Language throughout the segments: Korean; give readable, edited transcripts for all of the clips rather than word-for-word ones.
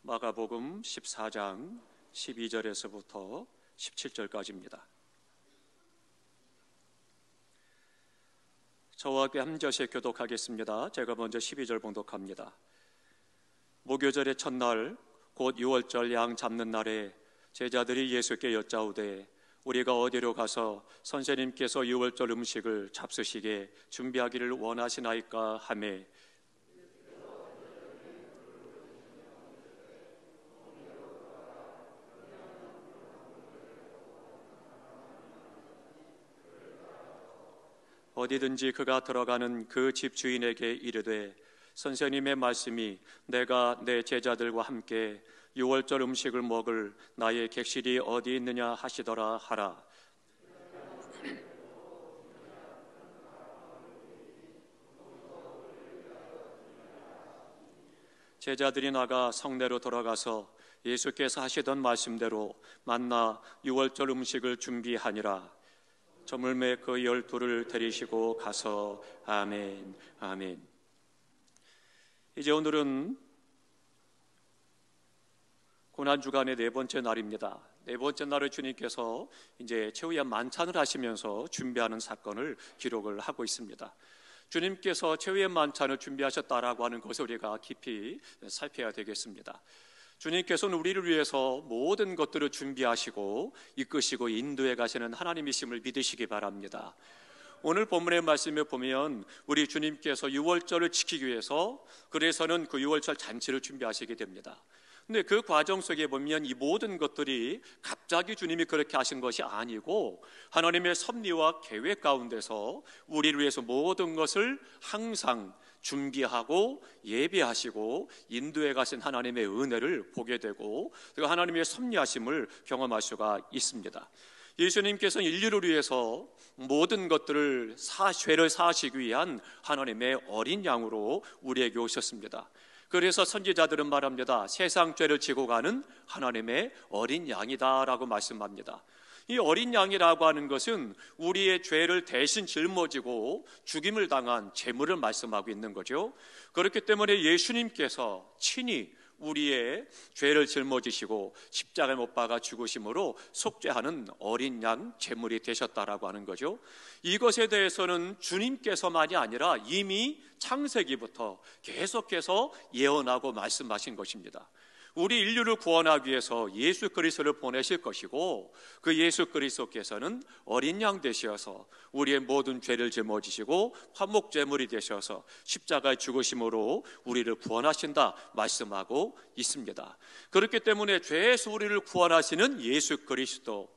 마가복음 14장 12절에서부터 17절까지입니다. 저와 함께 한 절씩 교독하겠습니다. 제가 먼저 12절 봉독합니다. 무교절의 첫날 곧 유월절 양 잡는 날에 제자들이 예수께 여짜오되 우리가 어디로 가서 선생님께서 유월절 음식을 잡수시게 준비하기를 원하시나이까 하매 어디든지 그가 들어가는 그 집 주인에게 이르되 선생님의 말씀이 내가 내 제자들과 함께 유월절 음식을 먹을 나의 객실이 어디 있느냐 하시더라 하라. 제자들이 나가 성내로 돌아가서 예수께서 하시던 말씀대로 만나 유월절 음식을 준비하니라. 저물매 그 12를 데리시고 가서 아멘 아멘. 이제 오늘은 고난주간의 네 번째 날입니다. 네 번째 날을 주님께서 이제 최후의 만찬을 하시면서 준비하는 사건을 기록을 하고 있습니다. 주님께서 최후의 만찬을 준비하셨다라고 하는 것을 우리가 깊이 살펴야 되겠습니다. 주님께서는 우리를 위해서 모든 것들을 준비하시고 이끄시고 인도해 가시는 하나님이심을 믿으시기 바랍니다. 오늘 본문의 말씀에 보면 우리 주님께서 유월절을 지키기 위해서 그래서는 그 유월절 잔치를 준비하시게 됩니다. 근데 그 과정 속에 보면 이 모든 것들이 갑자기 주님이 그렇게 하신 것이 아니고 하나님의 섭리와 계획 가운데서 우리를 위해서 모든 것을 항상 준비하고 예비하시고 인도해 가신 하나님의 은혜를 보게 되고 하나님의 섭리하심을 경험할 수가 있습니다. 예수님께서는 인류를 위해서 모든 것들을 죄를 사하시기 위한 하나님의 어린 양으로 우리에게 오셨습니다. 그래서 선지자들은 말합니다. 세상 죄를 지고 가는 하나님의 어린 양이다라고 말씀합니다. 이 어린 양이라고 하는 것은 우리의 죄를 대신 짊어지고 죽임을 당한 제물을 말씀하고 있는 거죠. 그렇기 때문에 예수님께서 친히 우리의 죄를 짊어지시고 십자가에 못 박아 죽으심으로 속죄하는 어린 양 제물이 되셨다라고 하는 거죠. 이것에 대해서는 주님께서만이 아니라 이미 창세기부터 계속해서 예언하고 말씀하신 것입니다. 우리 인류를 구원하기 위해서 예수 그리스도를 보내실 것이고 그 예수 그리스도께서는 어린 양 되셔서 우리의 모든 죄를 짊어지시고 화목 제물이 되셔서 십자가에 죽으심으로 우리를 구원하신다 말씀하고 있습니다. 그렇기 때문에 죄에서 우리를 구원하시는 예수 그리스도,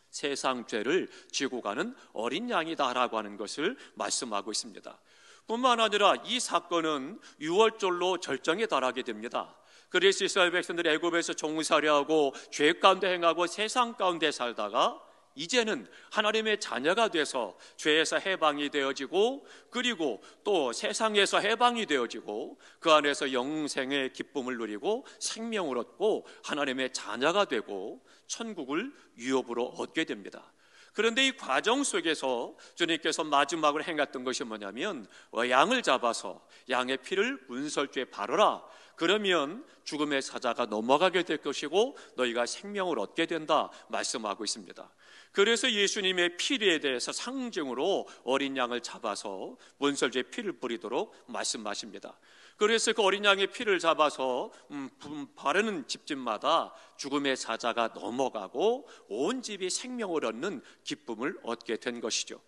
세상 죄를 지고 가는 어린 양이다라고 하는 것을 말씀하고 있습니다. 뿐만 아니라 이 사건은 유월절로 절정에 달하게 됩니다. 그래서 이스라엘 백성들이 애굽에서 종살이하고 죄 가운데 행하고 세상 가운데 살다가 이제는 하나님의 자녀가 돼서 죄에서 해방이 되어지고 그리고 또 세상에서 해방이 되어지고 그 안에서 영생의 기쁨을 누리고 생명을 얻고 하나님의 자녀가 되고 천국을 유업으로 얻게 됩니다. 그런데 이 과정 속에서 주님께서 마지막으로 행했던 것이 뭐냐면 양을 잡아서 양의 피를 문설주에 바르라. 그러면 죽음의 사자가 넘어가게 될 것이고 너희가 생명을 얻게 된다 말씀하고 있습니다. 그래서 예수님의 피에 대해서 상징으로 어린 양을 잡아서 문설주에 피를 뿌리도록 말씀하십니다. 그래서 그 어린 양의 피를 잡아서 바르는 집집마다 죽음의 사자가 넘어가고 온 집이 생명을 얻는 기쁨을 얻게 된 것이죠.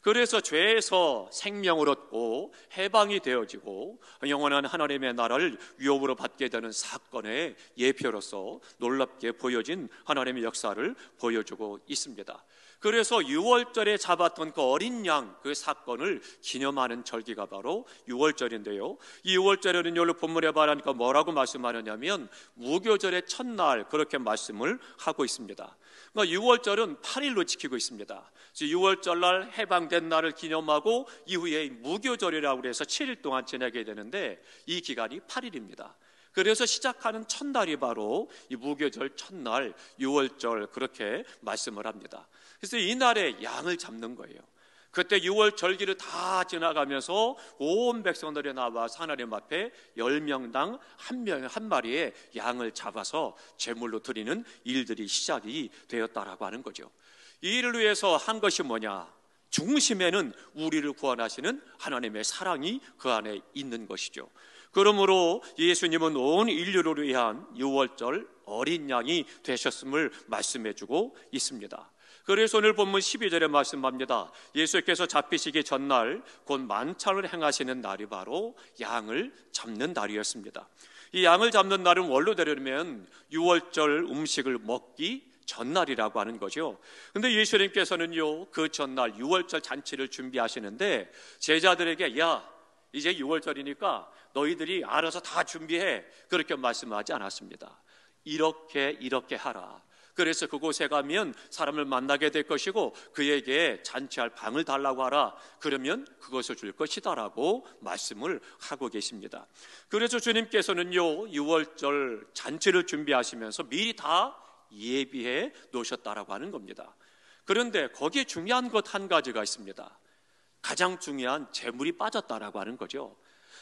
그래서 죄에서 생명을 얻고 해방이 되어지고 영원한 하나님의 나라를 유업으로 받게 되는 사건의 예표로서 놀랍게 보여진 하나님의 역사를 보여주고 있습니다. 그래서 유월절에 잡았던 그 어린 양 그 사건을 기념하는 절기가 바로 유월절인데요. 이 유월절에는 오늘 본문에 말하니까 뭐라고 말씀하느냐면 무교절의 첫날 그렇게 말씀을 하고 있습니다. 그러니까 유월절은 8일로 지키고 있습니다. 유월절날 해방된 날을 기념하고 이후에 무교절이라고 해서 7일 동안 지내게 되는데 이 기간이 8일입니다. 그래서 시작하는 첫날이 바로 이 무교절 첫날 유월절 그렇게 말씀을 합니다. 그래서 이 날에 양을 잡는 거예요. 그때 6월 절기를 다 지나가면서 온 백성들이 나와서 하나님 앞에 10명당 한 마리의 양을 잡아서 제물로 드리는 일들이 시작이 되었다라고 하는 거죠. 이 일을 위해서 한 것이 뭐냐? 중심에는 우리를 구원하시는 하나님의 사랑이 그 안에 있는 것이죠. 그러므로 예수님은 온 인류를 위한 6월절 어린 양이 되셨음을 말씀해주고 있습니다. 그래서 오늘 본문 12절에 말씀합니다. 예수께서 잡히시기 전날 곧 만찬을 행하시는 날이 바로 양을 잡는 날이었습니다. 이 양을 잡는 날은 원로대로면 6월절 음식을 먹기 전날이라고 하는 거죠. 근데 예수님께서는요, 그 전날 6월절 잔치를 준비하시는데 제자들에게 야, 이제 6월절이니까 너희들이 알아서 다 준비해, 그렇게 말씀하지 않았습니다. 이렇게 하라. 그래서 그곳에 가면 사람을 만나게 될 것이고 그에게 잔치할 방을 달라고 하라. 그러면 그것을 줄 것이다 라고 말씀을 하고 계십니다. 그래서 주님께서는요, 6월절 잔치를 준비하시면서 미리 다 예비해 놓으셨다라고 하는 겁니다. 그런데 거기에 중요한 것 한 가지가 있습니다. 가장 중요한 재물이 빠졌다라고 하는 거죠.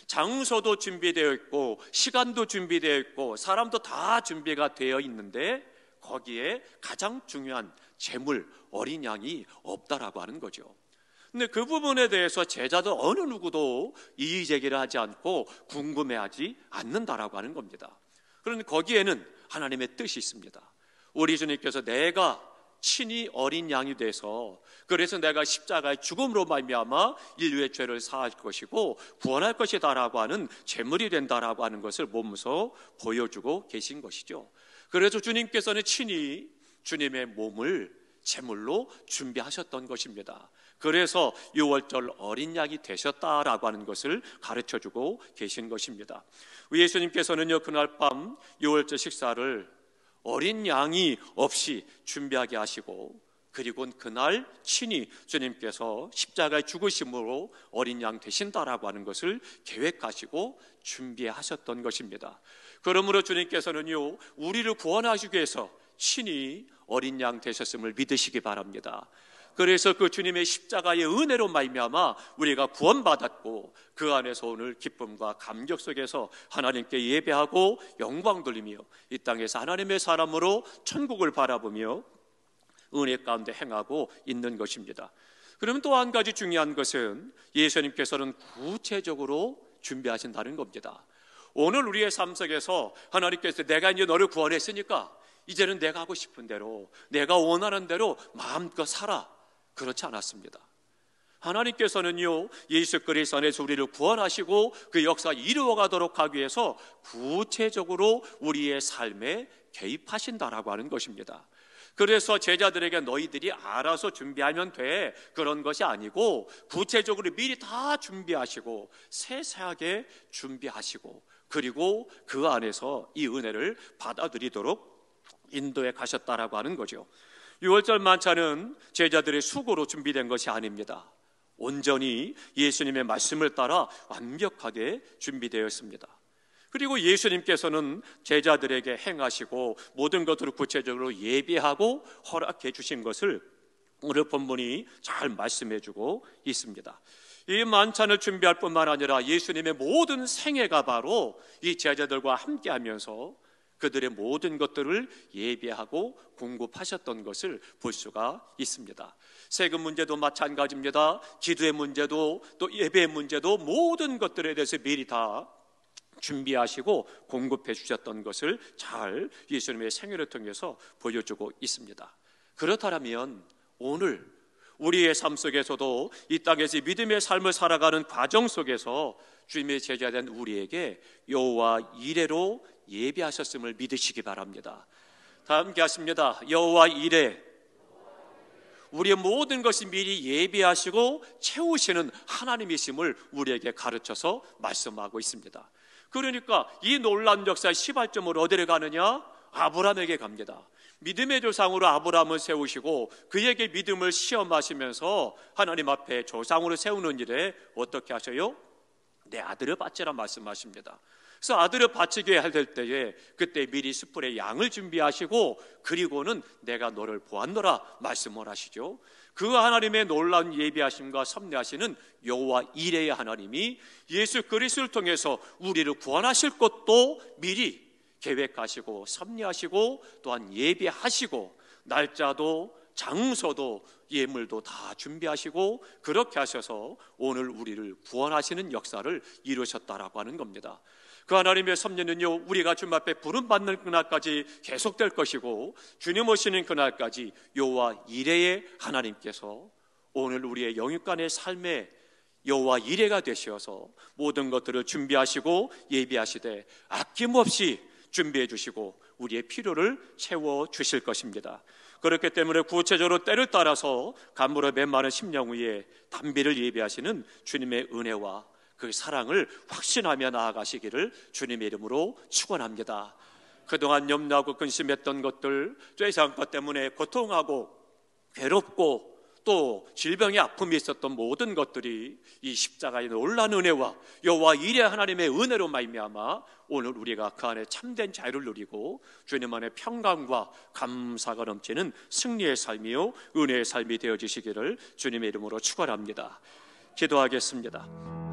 장소도 준비되어 있고 시간도 준비되어 있고 사람도 다 준비가 되어 있는데 거기에 가장 중요한 재물, 어린 양이 없다라고 하는 거죠. 근데 그 부분에 대해서 제자들 어느 누구도 이의제기를 하지 않고 궁금해하지 않는다라고 하는 겁니다. 그런데 거기에는 하나님의 뜻이 있습니다. 우리 주님께서 내가 친히 어린 양이 돼서 그래서 내가 십자가의 죽음으로 말미암아 인류의 죄를 사할 것이고 구원할 것이다라고 하는 제물이 된다라고 하는 것을 몸소 보여주고 계신 것이죠. 그래서 주님께서는 친히 주님의 몸을 제물로 준비하셨던 것입니다. 그래서 6월절 어린 양이 되셨다라고 하는 것을 가르쳐주고 계신 것입니다. 예수님께서는요, 그날 밤 6월절 식사를 어린 양이 없이 준비하게 하시고 그리고 그날 친히 주님께서 십자가의 죽으심으로 어린 양 되신다라고 하는 것을 계획하시고 준비하셨던 것입니다. 그러므로 주님께서는요, 우리를 구원하시기 위해서 친히 어린 양 되셨음을 믿으시기 바랍니다. 그래서 그 주님의 십자가의 은혜로 말미암아 우리가 구원받았고 그 안에서 오늘 기쁨과 감격 속에서 하나님께 예배하고 영광 돌리며 이 땅에서 하나님의 사람으로 천국을 바라보며 은혜 가운데 행하고 있는 것입니다. 그러면 또 한 가지 중요한 것은 예수님께서는 구체적으로 준비하신다는 겁니다. 오늘 우리의 삶 속에서 하나님께서 내가 이제 너를 구원했으니까 이제는 내가 하고 싶은 대로 내가 원하는 대로 마음껏 살아, 그렇지 않았습니다. 하나님께서는요, 예수 그리스도 안에서 우리를 구원하시고 그 역사 이루어가도록 하기 위해서 구체적으로 우리의 삶에 개입하신다라고 하는 것입니다. 그래서 제자들에게 너희들이 알아서 준비하면 돼, 그런 것이 아니고 구체적으로 미리 다 준비하시고 세세하게 준비하시고 그리고 그 안에서 이 은혜를 받아들이도록 인도해 가셨다라고 하는 거죠. 6월절 만찬은 제자들의 수고로 준비된 것이 아닙니다. 온전히 예수님의 말씀을 따라 완벽하게 준비되었습니다. 그리고 예수님께서는 제자들에게 행하시고 모든 것들을 구체적으로 예비하고 허락해 주신 것을 오늘 본문이 잘 말씀해 주고 있습니다. 이 만찬을 준비할 뿐만 아니라 예수님의 모든 생애가 바로 이 제자들과 함께 하면서 그들의 모든 것들을 예비하고 공급하셨던 것을 볼 수가 있습니다. 세금 문제도 마찬가지입니다. 기도의 문제도 또 예배의 문제도 모든 것들에 대해서 미리 다 준비하시고 공급해 주셨던 것을 잘 예수님의 생애를 통해서 보여주고 있습니다. 그렇다면 오늘 우리의 삶 속에서도 이 땅에서 믿음의 삶을 살아가는 과정 속에서 주님의 제자된 우리에게 여호와 이레로 예비하셨음을 믿으시기 바랍니다. 다 함께 하십니다. 여호와 이레, 우리의 모든 것이 미리 예비하시고 채우시는 하나님이심을 우리에게 가르쳐서 말씀하고 있습니다. 그러니까 이 놀라운 역사의 시발점으로 어디를 가느냐? 아브라함에게 갑니다. 믿음의 조상으로 아브라함을 세우시고 그에게 믿음을 시험하시면서 하나님 앞에 조상으로 세우는 일에 어떻게 하셔요? 내 아들을 바치라 말씀하십니다. 그래서 아들을 바치게 할 때에 그때 미리 숯불에 양을 준비하시고 그리고는 내가 너를 보았노라 말씀을 하시죠. 그 하나님의 놀라운 예비하심과 섭리하시는 여호와 이레의 하나님이 예수 그리스도를 통해서 우리를 구원하실 것도 미리 계획하시고 섭리하시고 또한 예비하시고 날짜도 장소도 예물도 다 준비하시고 그렇게 하셔서 오늘 우리를 구원하시는 역사를 이루셨다라고 하는 겁니다. 그 하나님의 섭리는요, 우리가 주님 앞에 부름받는 그날까지 계속될 것이고 주님 오시는 그날까지 여호와 이레의 하나님께서 오늘 우리의 영육간의 삶에 여호와 이레가 되셔서 모든 것들을 준비하시고 예비하시되 아낌없이 준비해 주시고 우리의 필요를 채워 주실 것입니다. 그렇기 때문에 구체적으로 때를 따라서 간물의 메마른 심령 위에 담비를 예비하시는 주님의 은혜와 그 사랑을 확신하며 나아가시기를 주님의 이름으로 축원합니다. 그동안 염려하고 근심했던 것들, 죄사한 것 때문에 고통하고 괴롭고 또 질병의 아픔이 있었던 모든 것들이 이 십자가의 놀라운 은혜와 여호와 이레 하나님의 은혜로 말미암아 오늘 우리가 그 안에 참된 자유를 누리고 주님 안에 평강과 감사가 넘치는 승리의 삶이요 은혜의 삶이 되어지시기를 주님의 이름으로 축원합니다. 기도하겠습니다.